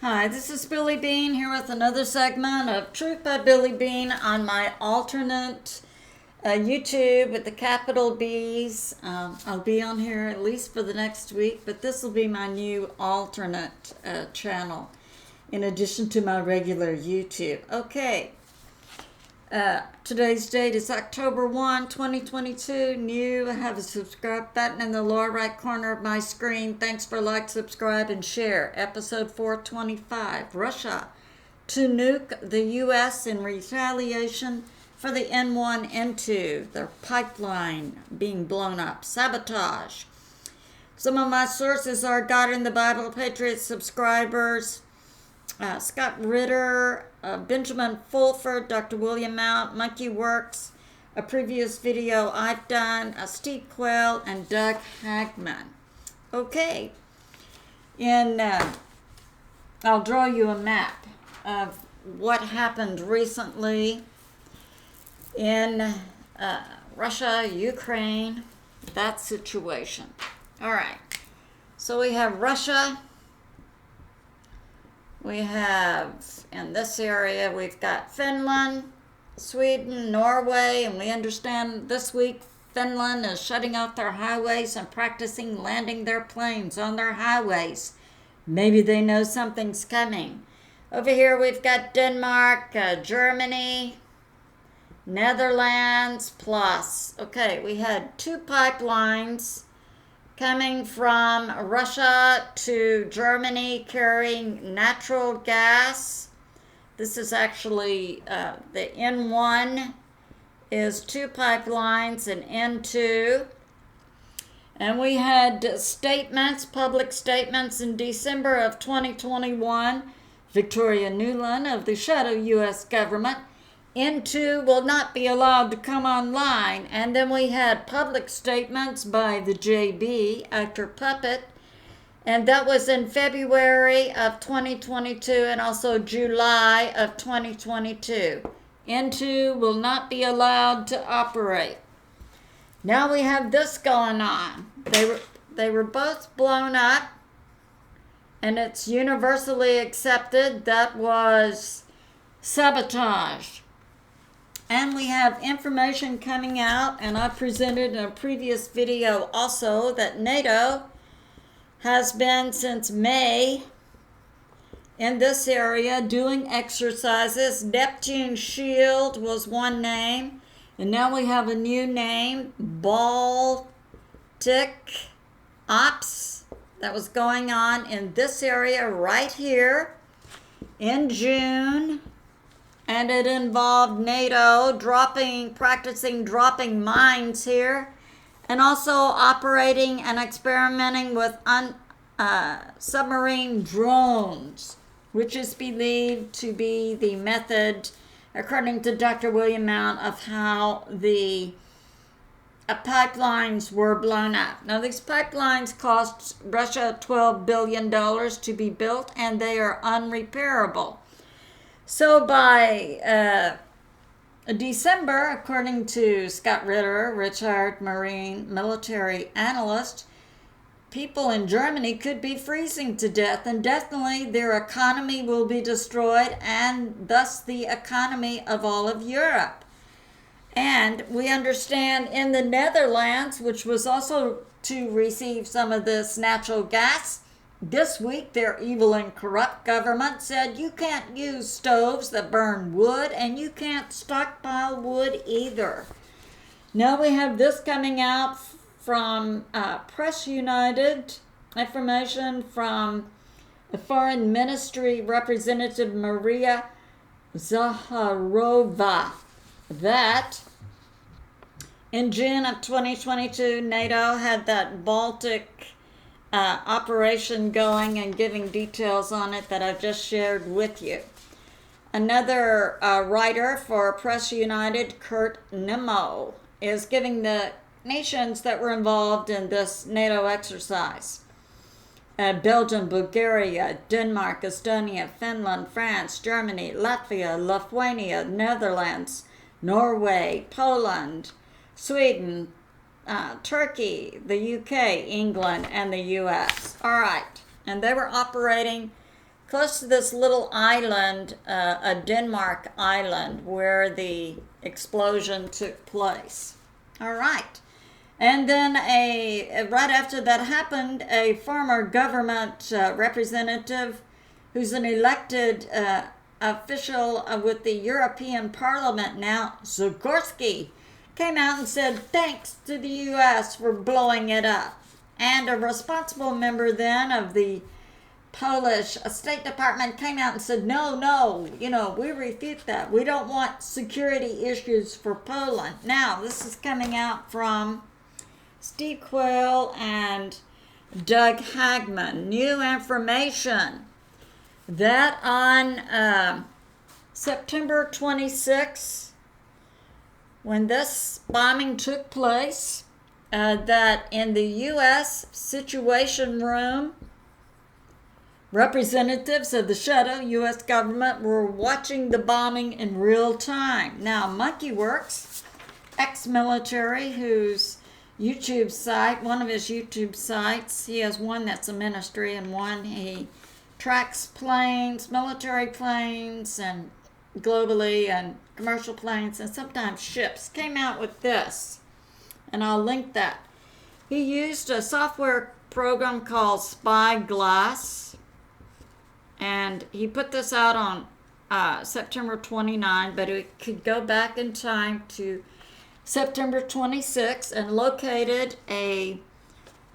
Hi, this is Billie Beene here with another segment of Truth by Billie Beene on my alternate YouTube with the capital B's. I'll be on here at least for the next week, but this will be my new alternate channel in addition to my regular YouTube. Okay, today's date is October 1, 2022. New, I have a subscribe button in the lower right corner of my screen. Thanks for like, subscribe, and share. Episode 425, Russia to nuke the U.S. in retaliation for the N1-N2, their pipeline being blown up. Sabotage. Some of my sources are God in the Bible, Patriot subscribers, Scott Ritter, Benjamin Fulford, Dr. William Mount, Monkey Werx, a previous video I've done, Steve Quayle, and Doug Hagman. Okay, I'll draw you a map of what happened recently in Russia, Ukraine, that situation. All right, so we have Russia. We have, in this area, we've got Finland, Sweden, Norway, and we understand this week Finland is shutting off their highways and practicing landing their planes on their highways. Maybe they know something's coming. Over here we've got Denmark, Germany, Netherlands, plus. Okay, we had two pipelines coming from Russia to Germany carrying natural gas. This is actually the N1 is two pipelines and N2. And we had statements, public statements in December of 2021. Victoria Nuland of the shadow U.S. government. N2 will not be allowed to come online. And then we had public statements by the JB, actor Puppet, and that was in February of 2022 and also July of 2022. N2 will not be allowed to operate. Now we have this going on. They were both blown up, and it's universally accepted that was sabotage. And we have information coming out, and I presented in a previous video also that NATO has been since May in this area doing exercises. Neptune Shield was one name, and now we have a new name, Baltic Ops, that was going on in this area right here in June. And it involved NATO practicing dropping mines here, and also operating and experimenting with submarine drones, which is believed to be the method, according to Dr. William Mount, of how the pipelines were blown up. Now, these pipelines cost Russia $12 billion to be built, and they are unrepairable. So by December, according to Scott Ritter, retired Marine military analyst, people in Germany could be freezing to death, and definitely their economy will be destroyed, and thus the economy of all of Europe. And we understand in the Netherlands, which was also to receive some of this natural gas, this week, their evil and corrupt government said you can't use stoves that burn wood, and you can't stockpile wood either. Now we have this coming out from Press United, information from the Foreign Ministry representative Maria Zakharova, that in June of 2022, NATO had that Baltic operation going and giving details on it that I've just shared with you. Another writer for Press United, Kurt Nimmo, is giving the nations that were involved in this NATO exercise. Belgium, Bulgaria, Denmark, Estonia, Finland, France, Germany, Latvia, Lithuania, Netherlands, Norway, Poland, Sweden, Turkey, the UK, England, and the US. All right. And they were operating close to this little island, a Denmark island, where the explosion took place. All right. And then right after that happened, a former government representative who's an elected official with the European Parliament now, Zagorski, came out and said thanks to the U.S. for blowing it up. And a responsible member then of the Polish State Department came out and said, no, we refute that. We don't want security issues for Poland. Now, this is coming out from Steve Quayle and Doug Hagman. New information that on September 26th, when this bombing took place, that in the U.S. Situation Room, representatives of the shadow U.S. government were watching the bombing in real time. Now, Werx, ex-military, whose YouTube site, one of his YouTube sites, he has one that's a ministry and one he tracks planes, military planes, and globally, and commercial planes, and sometimes ships, came out with this, and I'll link that. He used a software program called Spyglass, and he put this out on September 29, but it could go back in time to September 26 and located a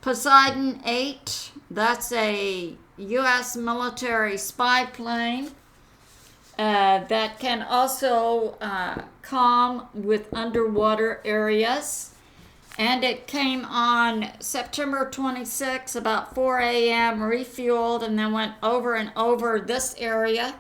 Poseidon 8. That's a U.S. military spy plane that can also comm with underwater areas. And it came on September 26, about 4 a.m., refueled, and then went over and over this area,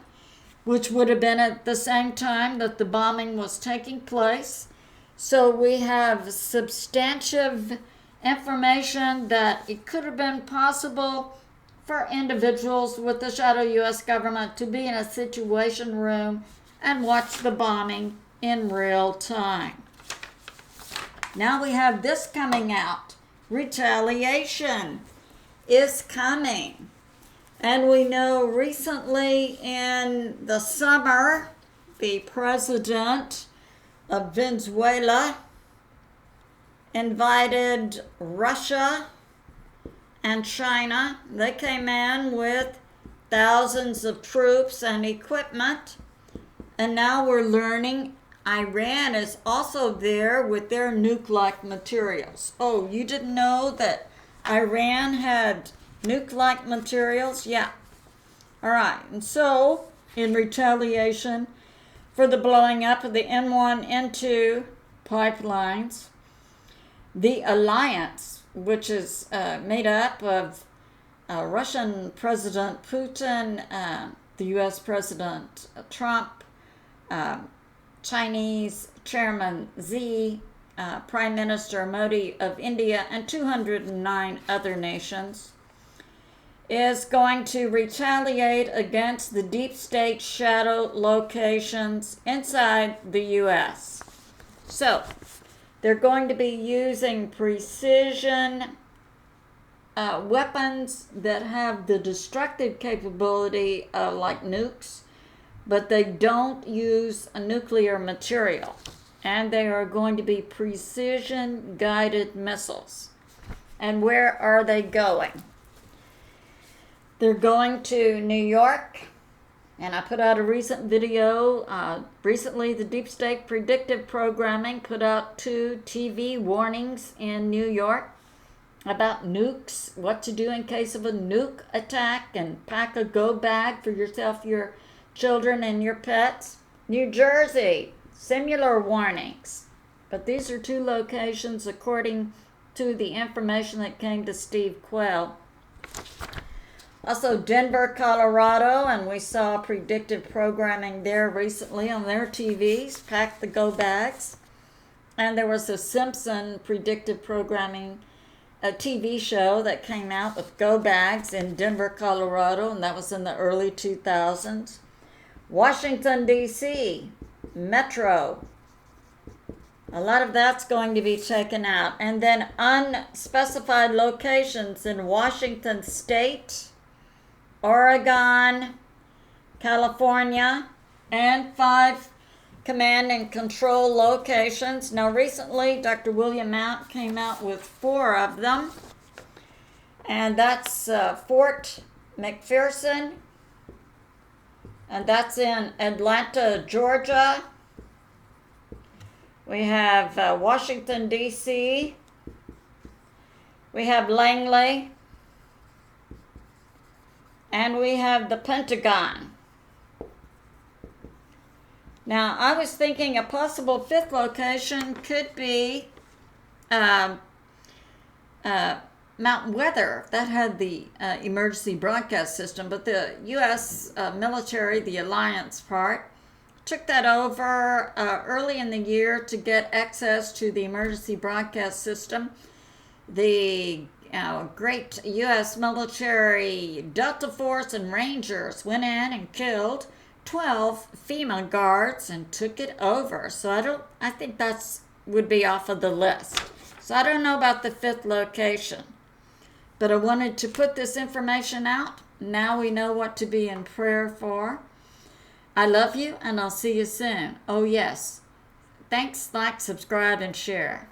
which would have been at the same time that the bombing was taking place. So we have substantive information that it could have been possible for individuals with the shadow U.S. government to be in a situation room and watch the bombing in real time. Now we have this coming out. Retaliation is coming. And we know recently in the summer, the president of Venezuela invited Russia and China. They came in with thousands of troops and equipment. And now we're learning Iran is also there with their nuke-like materials. Oh, you didn't know that Iran had nuke-like materials? Yeah. All right. And so, in retaliation for the blowing up of the N1-N2 pipelines, the alliance, which is made up of Russian President Putin, the U.S. President Trump, Chinese Chairman Xi, Prime Minister Modi of India, and 209 other nations, is going to retaliate against the deep state shadow locations inside the U.S. So, they're going to be using precision weapons that have the destructive capability like nukes, but they don't use a nuclear material. And they are going to be precision-guided missiles. And where are they going? They're going to New York. And I put out a recent video. Recently, the Deep State Predictive Programming put out 2 TV warnings in New York about nukes, what to do in case of a nuke attack, and pack a go bag for yourself, your children, and your pets. New Jersey, similar warnings. But these are 2 locations according to the information that came to Steve Quayle. Also Denver, Colorado, and we saw predictive programming there recently on their TVs, pack the go bags. And there was a Simpson predictive programming a TV show that came out with go bags in Denver, Colorado, and that was in the early 2000s. Washington, D.C., Metro. A lot of that's going to be taken out. And then unspecified locations in Washington State Oregon, California, and 5 command and control locations. Now recently, Dr. William Mount came out with 4 of them. And that's Fort McPherson, and that's in Atlanta, Georgia. We have Washington, D.C. We have Langley. And we have the Pentagon. Now, I was thinking a possible 5th location could be Mount Weather. That had the emergency broadcast system, but the U.S. Military, the alliance part, took that over early in the year to get access to the emergency broadcast system. The great U.S. military Delta Force and Rangers went in and killed 12 FEMA guards and took it over. So I think that's would be off of the list. So I don't know about the 5th location, but I wanted to put this information out. Now we know what to be in prayer for. I love you, and I'll see you soon. Oh yes, thanks, like, subscribe, and share.